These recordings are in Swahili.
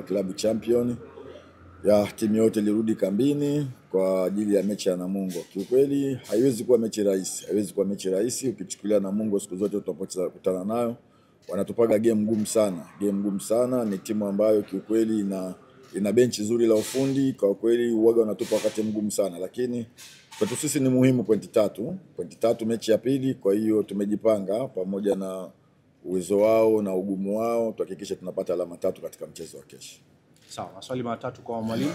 Club Champion. Timu yote ilirudi kambini kwa ajili ya mechi ya Namungo. Kiukweli haiwezi kuwa mechi rahisi, ukichukulia Namungo siku zote tutapokutana nayo wanatupaga game ngumu sana. Ni timu ambayo kiukweli ina benchi zuri la ufundi, kwa kweli uwaga wanatupa wakati mgumu sana, lakini kwetu sisi ni muhimu pointi tatu mechi ya pili. Kwa hiyo tumejipanga pamoja na uwezo wao na ugumu wao tuhakikishe tunapata alama 3 katika mchezo wa kesho. Sawa, maswali matatu kwa mwalimu.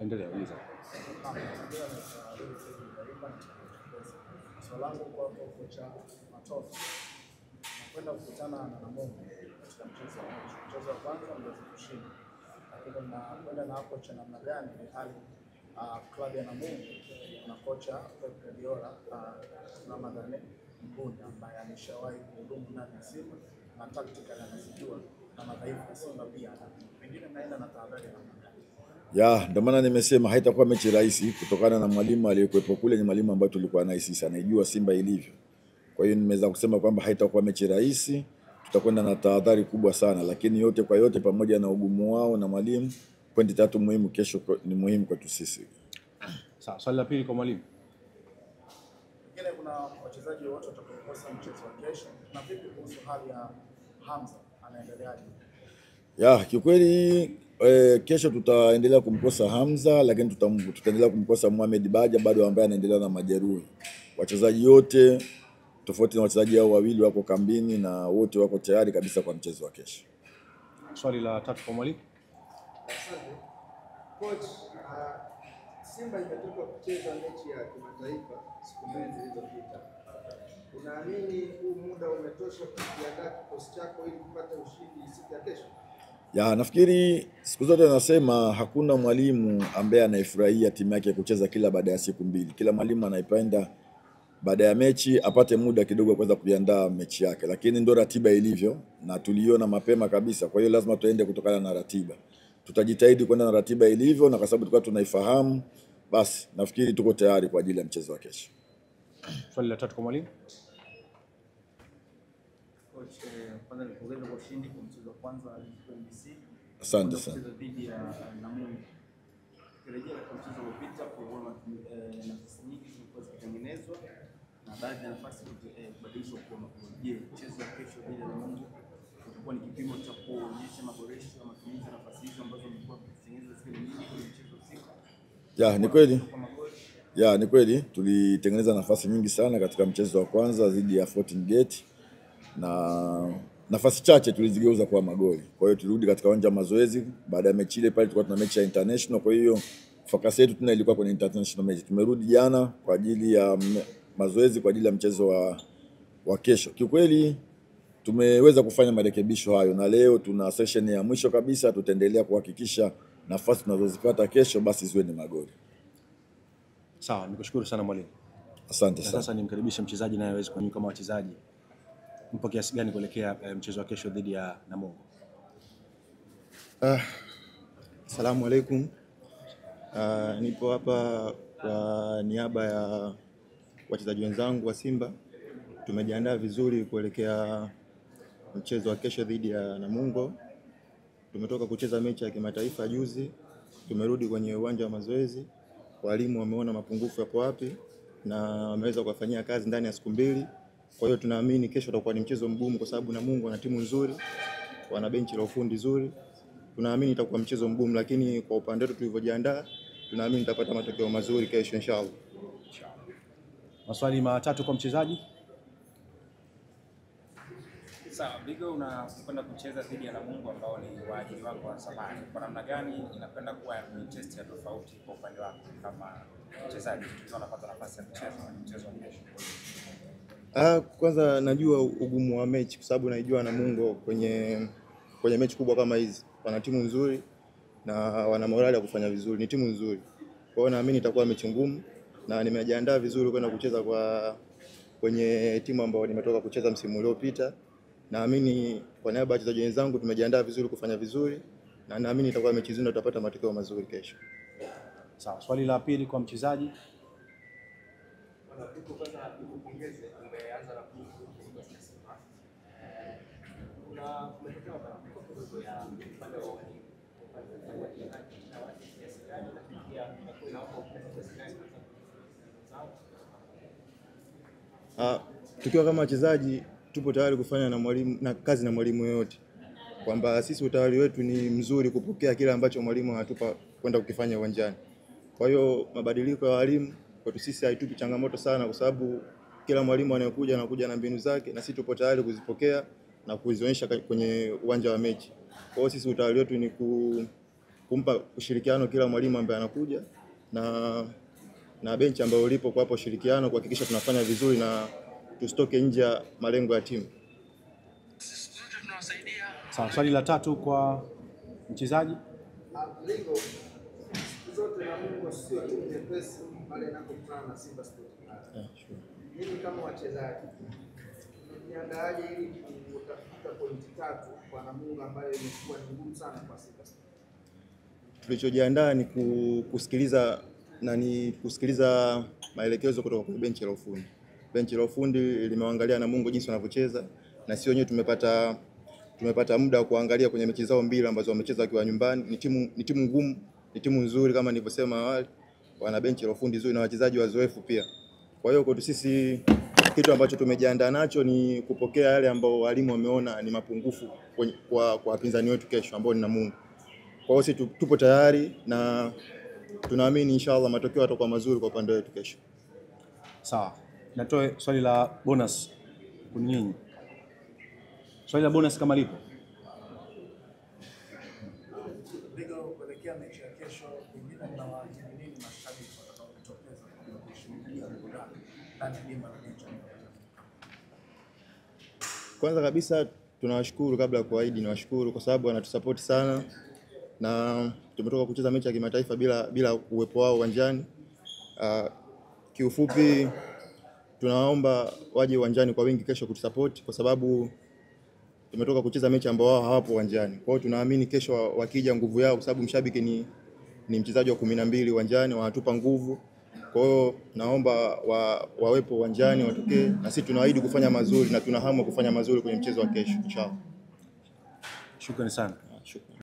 Endelea uliza. Swali langu kwa kocha Matola. Nakwenda kukutana na Namungo katika mchezo wa kwanza ndio kushinda. Lakini nakwenda na kocha namna gani hali klabu ya Namungo na kocha Pep Guardiola na Madane Mbunda ambaye ameshawahi kuhudumu ndani ya Simba na tactical anazijua na madhaifu ya Simba pia. Pengine naenda na tahadhari namna gani? Ndio maana nimesema haitakuwa mechi rahisi kutokana na mwalimu aliyekuwepo kule. Ni mwalimu ambaye tulikuwa naye sisi, anaijua Simba ilivyo. Kwa hiyo nimeweza kusema kwamba haitakuwa mechi rahisi, tutakwenda na tahadhari kubwa sana, lakini yote kwa yote pamoja na ugumu wao na mwalimu, pointi 3 muhimu kesho ni muhimu kwetu sisi. Sawa, swali la pili kwa mwalimu. Pengine kuna wachezaji wote watakaokosa mchezo wa kesho, na vipi kuhusu hali ya Hamza, anaendeleaje? Kiukweli kesho tutaendelea kumkosa Hamza, lakini tutaendelea kumkosa Mohamed Baja bado ambaye anaendelea na majeruhi. Wachezaji wote tofauti na wachezaji hao wawili wako kambini na wote wako tayari kabisa kwa mchezo wa kesho. Swali la tatu kwa mwalimu. Asante. Coach, Simba imetoka kucheza mechi ya kimataifa siku mbili zilizopita. Unaamini huu muda umetosha kujiandaa kikosi chako ili kupata ushindi siku ya kesho? Nafikiri siku zote nasema hakuna mwalimu ambaye anaifurahia timu yake kucheza kila baada ya siku mbili. Kila mwalimu anaipenda baada ya mechi apate muda kidogo kuweza kuiandaa mechi yake, lakini ndio ratiba ilivyo na tuliona mapema kabisa. Kwa hiyo lazima tuende kutokana na ratiba. Tutajitahidi kwenda na ratiba ilivyo, na kwa sababu tulikuwa tunaifahamu, basi nafikiri tuko tayari kwa ajili ya mchezo wa kesho. Swali la tatu kwa mwalimu. Coach, kwanza nipongeze kwa ushindi kwa mchezo wa kwanza wa NBC. Asante sana. Mchezo dhidi ya Namungo. Kirejea kwa mchezo uliopita kuona nafasi nyingi zilikuwa zikitengenezwa na baadhi ya nafasi kubadilishwa kwa magoli. Je, mchezo wa kesho dhidi ya Namungo utakuwa ni kipimo cha kuonyesha maboresho ya matumizi ya nafasi hizo ambazo zimekuwa zikitengenezwa zile nyingi kwenye mchezo husika? Ni kweli. Ni kweli tulitengeneza nafasi nyingi sana katika mchezo wa kwanza dhidi ya Fountain Gate, na nafasi chache tulizigeuza kwa magoli. Kwa hiyo tulirudi katika uwanja wa mazoezi baada ya mechi ile. Pale tulikuwa tuna mechi ya international, kwa hiyo focus yetu tena ilikuwa kwenye international match. Tumerudi jana kwa ajili ya mazoezi kwa ajili ya mchezo wa kesho. Kiukweli tumeweza kufanya marekebisho hayo, na leo tuna session ya mwisho kabisa. Tutaendelea kuhakikisha nafasi tunazozipata kesho basi ziwe ni magoli. Sawa, nikushukuru sana mwalimu. Asante sana. Sasa nimkaribishe mchezaji naye aweze kunyanyuka kama wachezaji. Mpo kiasi gani kuelekea mchezo wa kesho dhidi ya Namungo? Asalamu alaykum. Nipo hapa kwa niaba ya wachezaji wenzangu wa Simba. Tumejiandaa vizuri kuelekea mchezo wa kesho dhidi ya Namungo. Tumetoka kucheza mechi ya kimataifa juzi. Tumerudi kwenye uwanja wa mazoezi. Walimu wameona mapungufu yapo wapi na wameweza kufanyia kazi ndani ya siku mbili. Kwa hiyo tunaamini kesho utakuwa ni mchezo mgumu kwa sababu Namungo wana timu nzuri, wana benchi la ufundi nzuri. Tunaamini itakuwa mchezo mgumu, lakini kwa upande wetu tulivyojiandaa, tunaamini tutapata matokeo mazuri kesho inshallah. Maswali matatu kwa mchezaji. Sawa, Bigo unakwenda kucheza dhidi ya Namungo ambao ni waajiri wako wa zamani. Kwa namna gani inakwenda kuwa ni test ya tofauti kwa upande wako kama mchezaji tukiwa unapata nafasi ya kucheza mchezo wa kesho? Kwanza najua ugumu wa mechi kwa sababu naijua Namungo kwenye mechi kubwa kama hizi. Wana timu nzuri na wana morali ya kufanya vizuri, ni timu nzuri. Kwa hiyo naamini itakuwa mechi ngumu na nimejiandaa vizuri kwenda kucheza kwenye timu ambayo nimetoka kucheza msimu uliopita. Naamini kwa niaba ya wachezaji wenzangu tumejiandaa vizuri kufanya vizuri na naamini itakuwa mechi nzuri na tutapata matokeo mazuri kesho. Sawa, swali la pili kwa mchezaji. Tukiwa kama wachezaji tupo tayari kufanya na mwalimu na kazi na mwalimu yoyote, kwamba sisi utayari wetu ni mzuri kupokea kile ambacho mwalimu anatupa kwenda kukifanya uwanjani. Kwa hiyo mabadiliko ya walimu kwetu sisi haitupi changamoto sana, kwa sababu kila mwalimu anayokuja anakuja na mbinu zake, na sisi tupo tayari kuzipokea na kuzionyesha kwenye uwanja wa mechi. Kwa hiyo sisi utayari wetu ni kumpa ushirikiano kila mwalimu ambaye anakuja na benchi ambayo lipo kwa hapo ushirikiano, kuhakikisha tunafanya vizuri na tusitoke nje ya malengo ya timu. Sawa, swali la tatu kwa mchezaji. Ligo zote na Mungu sio timu nyepesi pale inapokutana na Simba Sports Club. Mimi kama wachezaji niandaaje ili kutafuta pointi 3 kwa Namungo ambayo imekuwa ni ngumu sana kwa Simba Sports? Tulichojiandaa ni kusikiliza maelekezo kutoka kwa benchi la ufundi. Benchi la ufundi limeangalia Namungo jinsi wanavyocheza, na sisi wenyewe tumepata muda wa kuangalia kwenye mechi zao mbili ambazo wamecheza wakiwa nyumbani. Ni timu ngumu, ni timu nzuri kama nilivyosema awali. Wana benchi la ufundi nzuri na wachezaji wazoefu pia. Kwa hiyo kwetu sisi kitu ambacho tumejiandaa nacho ni kupokea yale ambao walimu wameona ni mapungufu kwa wapinzani wetu kesho ambao ni Namungo. Kwa hiyo sisi tupo tayari na tunaamini inshallah matokeo yatakuwa mazuri kwa upande wetu kesho. Sawa. Natoe swali la bonus kwa nyinyi. Swali la bonus kama lipo. Ligo kuelekea mechi ya kesho, pengine mnawaahidi nini mashabiki watakaojitokeza kushuhudia burudani ndani ya dimba la mechi? Kwanza kabisa tunawashukuru, kabla ya kuahidi niwashukuru kwa sababu wanatusupport sana, na tumetoka kucheza mechi ya kimataifa bila uwepo wao uwanjani. Kiufupi tunaomba waje uwanjani kwa wingi kesho kutusupport, kwa sababu tumetoka kucheza mechi ambao wao hawapo uwanjani. Kwa hiyo tunaamini kesho wakija nguvu yao, kwa sababu mshabiki ni mchezaji wa 12 uwanjani, wanatupa nguvu. Kwa hiyo naomba wawepo uwanjani, watokee, na sisi tunaahidi kufanya mazuri na tuna hamu kufanya mazuri kwenye mchezo wa kesho inshallah. Shukrani sana. Shukrani.